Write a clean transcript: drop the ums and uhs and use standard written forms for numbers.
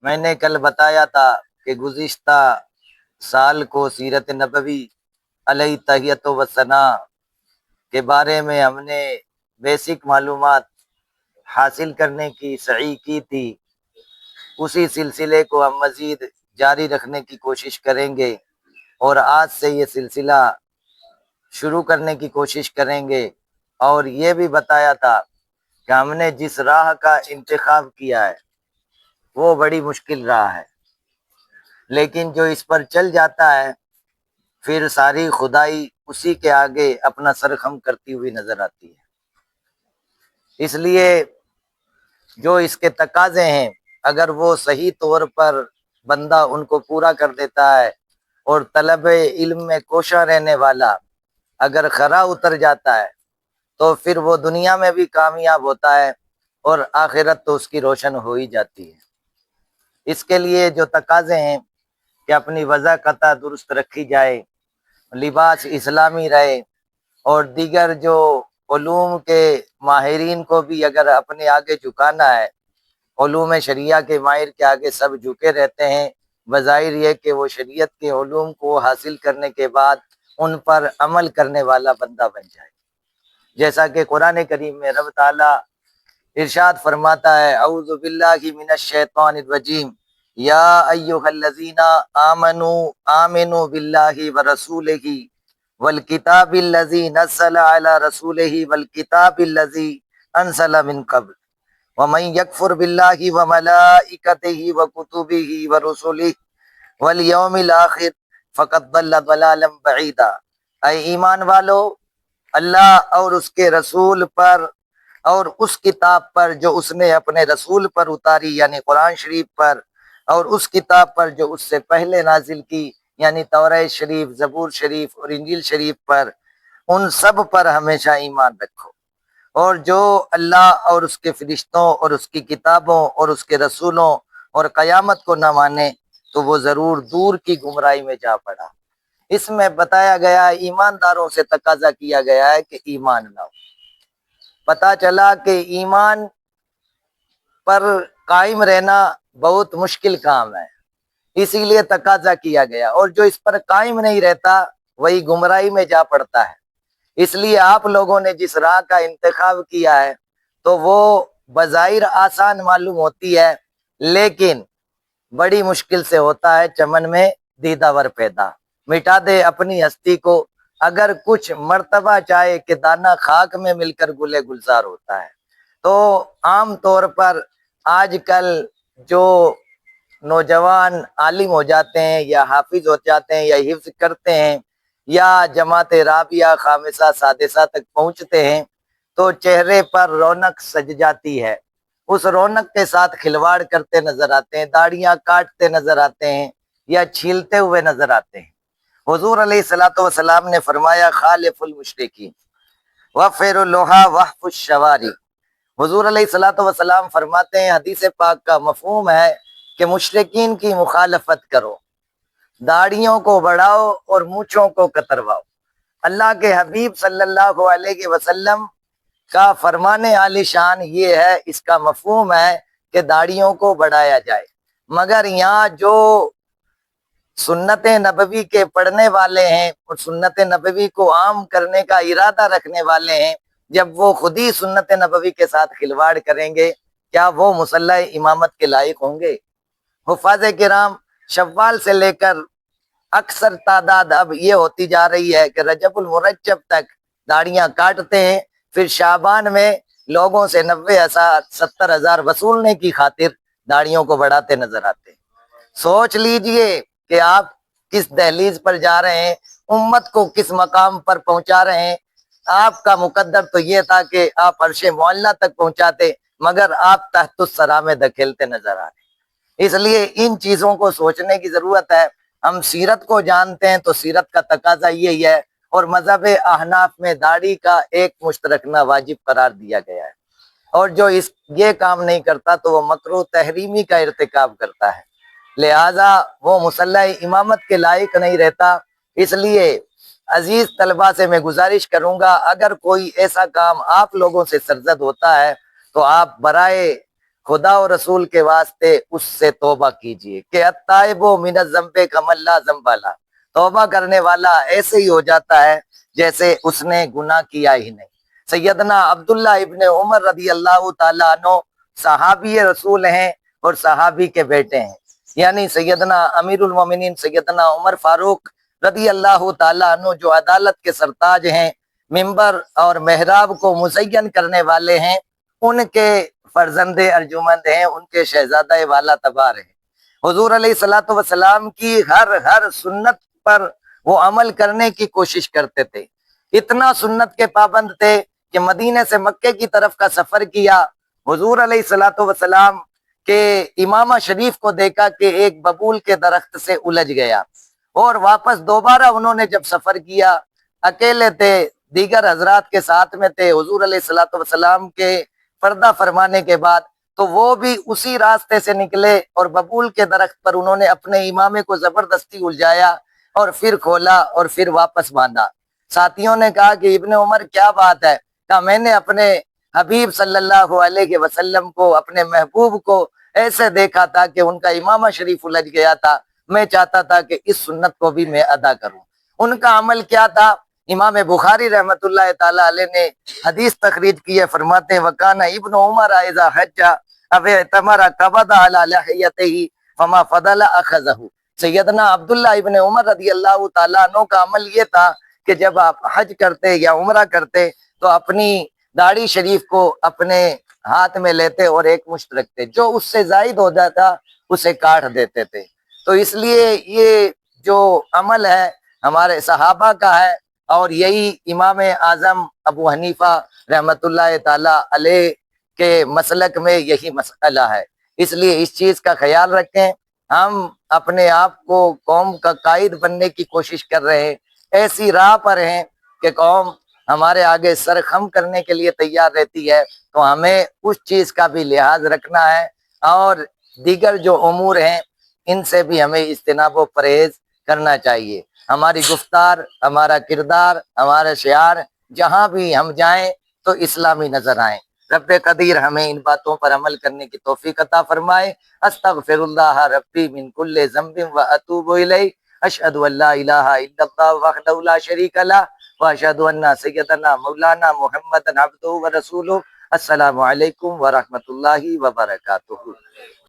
میں نے کل بتایا تھا کہ گزشتہ سال کو سیرت نبوی علیہ تحیت و ثنا کے بارے میں ہم نے بیسک معلومات حاصل کرنے کی سعی کی تھی۔ اسی سلسلے کو ہم مزید جاری رکھنے کی کوشش کریں گے، اور آج سے یہ سلسلہ شروع کرنے کی کوشش کریں گے۔ اور یہ بھی بتایا تھا کہ ہم نے جس راہ کا انتخاب کیا ہے وہ بڑی مشکل راہ ہے، لیکن جو اس پر چل جاتا ہے پھر ساری خدائی اسی کے آگے اپنا سر خم کرتی ہوئی نظر آتی ہے۔ اس لیے جو اس کے تقاضے ہیں اگر وہ صحیح طور پر بندہ ان کو پورا کر دیتا ہے اور طلب علم میں کوشاں رہنے والا اگر کھرا اتر جاتا ہے تو پھر وہ دنیا میں بھی کامیاب ہوتا ہے اور آخرت تو اس کی روشن ہو ہی جاتی ہے۔ اس کے لیے جو تقاضے ہیں کہ اپنی وضاحت درست رکھی جائے، لباس اسلامی رہے، اور دیگر جو علوم کے ماہرین کو بھی اگر اپنے آگے جھکانا ہے، علوم شریعہ کے ماہر کے آگے سب جھکے رہتے ہیں، بظاہر یہ کہ وہ شریعت کے علوم کو حاصل کرنے کے بعد ان پر عمل کرنے والا بندہ بن جائے۔ جیسا کہ قرآن کریم میں رب تعالیٰ ارشاد فرماتا ہے، اعوذ باللہ من الشیطان الرجیم، یا ایھا الذین آمنوا آمنوا باللہ ورسولہ والکتاب الذی نزل علی رسولہ والکتاب الذی انزل من قبل ومن یکفر باللہ وملائکتہ وکتبہ ورسلہ والیوم الآخر فقد ضل ضلالا بعیدا۔ اے ایمان والو، اللہ اور اس کے رسول پر اور اس کتاب پر جو اس نے اپنے رسول پر اتاری یعنی قرآن شریف پر، اور اس کتاب پر جو اس سے پہلے نازل کی یعنی توریت شریف، زبور شریف اور انجیل شریف پر، ان سب پر ہمیشہ ایمان رکھو۔ اور جو اللہ اور اس کے فرشتوں اور اس کی کتابوں اور اس کے رسولوں اور قیامت کو نہ مانے تو وہ ضرور دور کی گمراہی میں جا پڑا۔ اس میں بتایا گیا، ایمانداروں سے تقاضا کیا گیا ہے کہ ایمان لاؤ۔ پتہ چلا کہ ایمان پر قائم رہنا بہت مشکل کام ہے، اسی لیے تقاضا کیا گیا، اور جو اس پر قائم نہیں رہتا وہی گمراہی میں جا پڑتا ہے۔ اس لیے آپ لوگوں نے جس راہ کا انتخاب کیا ہے تو وہ بظاہر آسان معلوم ہوتی ہے، لیکن بڑی مشکل سے ہوتا ہے چمن میں دیدہ ور پیدا۔ مٹا دے اپنی ہستی کو اگر کچھ مرتبہ چاہے کہ دانہ خاک میں مل کر گلے گلزار ہوتا ہے۔ تو عام طور پر آج کل جو نوجوان عالم ہو جاتے ہیں یا حافظ ہو جاتے ہیں یا حفظ کرتے ہیں یا جماعت رابعہ خامسہ سادسہ تک پہنچتے ہیں تو چہرے پر رونق سج جاتی ہے، اس رونق کے ساتھ کھلواڑ کرتے نظر آتے ہیں، داڑیاں کاٹتے نظر آتے ہیں یا چھیلتے ہوئے نظر آتے ہیں۔ حضور علیہ الصلوۃ والسلام نے فرمایا، خالف المشرکین وفر اللحیٰ وحف الشواری۔ حضور علیہ الصلوۃ والسلام فرماتے ہیں، حدیث پاک کا مفہوم ہے کہ مشرکین کی مخالفت کرو، داڑھیوں کو بڑھاؤ اور مونچھوں کو کترواؤ۔ اللہ کے حبیب صلی اللہ علیہ وسلم کا فرمان عالی شان یہ ہے، اس کا مفہوم ہے کہ داڑھیوں کو بڑھایا جائے، مگر یہاں جو سنت نبوی کے پڑھنے والے ہیں اور سنت نبوی کو عام کرنے کا ارادہ رکھنے والے ہیں، جب وہ خود ہی سنت نبوی کے ساتھ کھلواڑ کریں گے کیا وہ مصلی امامت کے لائق ہوں گے؟ حفاظ کرام شوال سے لے کر اکثر تعداد اب یہ ہوتی جا رہی ہے کہ رجب المرجب تک داڑیاں کاٹتے ہیں، پھر شعبان میں لوگوں سے 90,000 70,000 وصولنے کی خاطر داڑیوں کو بڑھاتے نظر آتے ہیں۔ سوچ لیجئے کہ آپ کس دہلیز پر جا رہے ہیں، امت کو کس مقام پر پہنچا رہے ہیں۔ آپ کا مقدر تو یہ تھا کہ آپ عرش معلیٰ تک پہنچاتے، مگر آپ تحت الثری میں دھکیلتے نظر آ رہے ہیں۔ اس لیے ان چیزوں کو سوچنے کی ضرورت ہے۔ ہم سیرت کو جانتے ہیں تو سیرت کا تقاضا یہی ہے، اور مذہب احناف میں داڑھی کا ایک مشت رکھنا واجب قرار دیا گیا ہے، اور جو یہ کام نہیں کرتا تو وہ مکروہ تحریمی کا ارتکاب کرتا ہے، لہذا وہ مصلی امامت کے لائق نہیں رہتا۔ اس لیے عزیز طلبہ سے میں گزارش کروں گا، اگر کوئی ایسا کام آپ لوگوں سے سرزد ہوتا ہے تو آپ برائے خدا اور رسول کے واسطے اس سے توبہ کیجئے کہ التائب من الذنب کمن لا ذنب لہ، توبہ کرنے والا ایسے ہی ہو جاتا ہے جیسے اس نے گناہ کیا ہی نہیں۔ سیدنا عبداللہ ابن عمر رضی اللہ تعالیٰ عنہ صحابی رسول ہیں اور صحابی کے بیٹے ہیں، یعنی سیدنا امیر المومنین سیدنا عمر فاروق رضی اللہ تعالیٰ عنہ جو عدالت کے سرتاج ہیں، ممبر اور محراب کو مزین کرنے والے ہیں، ان کے فرزند ارجمند ہیں، ان کے شہزادہ والا تبار ہیں۔ حضور علیہ الصلوۃ والسلام کی ہر سنت پر وہ عمل کرنے کی کوشش کرتے تھے، اتنا سنت کے پابند تھے کہ مدینے سے مکے کی طرف کا سفر کیا، حضور علیہ الصلوۃ والسلام کے امامہ شریف کو دیکھا کہ ایک ببول کے درخت سے الجھ گیا، اور واپس دوبارہ انہوں نے جب سفر کیا، اکیلے تھے، دیگر حضرات کے ساتھ میں تھے، حضور علیہ الصلوۃ والسلام کے پردہ فرمانے کے بعد تو وہ بھی اسی راستے سے نکلے اور ببول کے درخت پر انہوں نے اپنے امامے کو زبردستی الجھایا اور پھر کھولا اور پھر واپس باندھا۔ ساتھیوں نے کہا کہ ابن عمر کیا بات ہے؟ کہا میں نے اپنے حبیب صلی اللہ علیہ وسلم کو، اپنے محبوب کو ایسے دیکھا تھا کہ ان کا امامہ شریف الجھ گیا تھا، میں چاہتا تھا کہ اس سنت کو بھی میں ادا کروں۔ ان کا عمل کیا تھا؟ امام بخاری رحمۃ اللہ تعالی علیہ نے حدیث تخریج کی ہے، فرماتے ہیں وکانہ ابن عمر اذا حج او اعتمر قبض علی لحیتہ فما فضل اخذہ۔ سیدنا عبداللہ ابن عمر رضی اللہ تعالیٰ عنہ کا عمل یہ تھا کہ جب آپ حج کرتے یا عمرہ کرتے تو اپنی داڑھی شریف کو اپنے ہاتھ میں لیتے اور ایک مشت رکھتے، جو اس سے زائد ہو جاتا اسے کاٹ دیتے تھے۔ تو اس لیے یہ جو عمل ہے ہمارے صحابہ کا ہے، اور یہی امام اعظم ابو حنیفہ رحمۃ اللہ تعالی علیہ کے مسلک میں یہی مسئلہ ہے۔ اس لیے اس چیز کا خیال رکھیں، ہم اپنے آپ کو قوم کا قائد بننے کی کوشش کر رہے ہیں، ایسی راہ پر ہیں کہ قوم ہمارے آگے سر خم کرنے کے لیے تیار رہتی ہے، تو ہمیں اس چیز کا بھی لحاظ رکھنا ہے، اور دیگر جو امور ہیں ان سے بھی ہمیں اجتناب و پرہیز کرنا چاہیے۔ ہماری گفتار، ہمارا کردار، ہمارا شعار جہاں بھی ہم جائیں تو اسلامی نظر آئیں۔ رب قدیر ہمیں ان باتوں پر عمل کرنے کی توفیق عطا فرمائے۔ استغفر اللہ ربی من کل ذنب و اتوب الیہ، اشہد ان لا الہ الا اللہ وحدہ لا شریک لہ واشہد ان سیدنا مولانا محمد عبدہ و رسولہ۔ السلام علیکم ورحمۃ اللہ وبرکاتہ۔